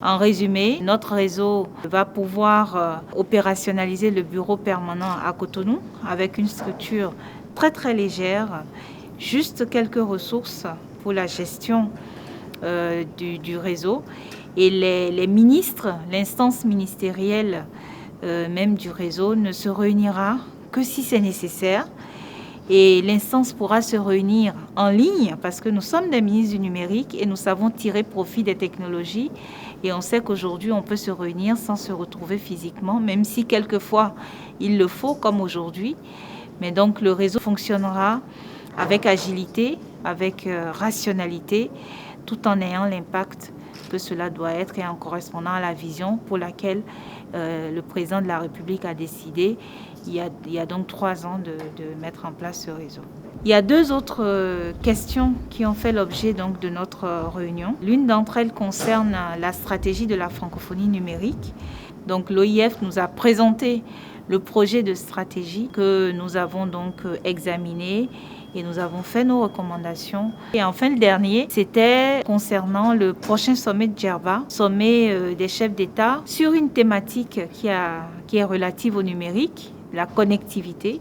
En résumé, notre réseau va pouvoir opérationnaliser le bureau permanent à Cotonou avec une structure très légère, juste quelques ressources pour la gestion du réseau. Et les ministres, l'instance ministérielle même du réseau ne se réunira que si c'est nécessaire. Et l'instance pourra se réunir en ligne parce que nous sommes des ministres du numérique et nous savons tirer profit des technologies. Et on sait qu'aujourd'hui, on peut se réunir sans se retrouver physiquement, même si quelquefois il le faut, comme aujourd'hui. Mais donc le réseau fonctionnera avec agilité, avec rationalité, tout en ayant l'impact que cela doit être et en correspondant à la vision pour laquelle le président de la République a décidé il y a donc 3 ans de mettre en place ce réseau. Il y a 2 autres questions qui ont fait l'objet donc de notre réunion. L'une d'entre elles concerne la stratégie de la francophonie numérique. Donc l'OIF nous a présenté le projet de stratégie que nous avons donc examiné et nous avons fait nos recommandations. Et enfin, le dernier, c'était concernant le prochain sommet de Djerba, sommet des chefs d'État, sur une thématique qui est relative au numérique, la connectivité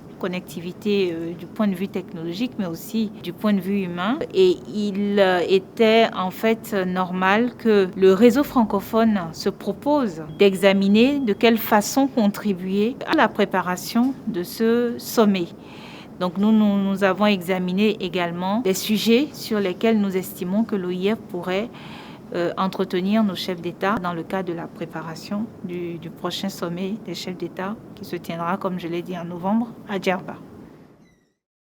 du point de vue technologique, mais aussi du point de vue humain. Et il était en fait normal que le réseau francophone se propose d'examiner de quelle façon contribuer à la préparation de ce sommet. Donc nous avons examiné également des sujets sur lesquels nous estimons que l'OIF pourrait entretenir nos chefs d'État dans le cadre de la préparation du prochain sommet des chefs d'État qui se tiendra, comme je l'ai dit, en novembre à Djerba.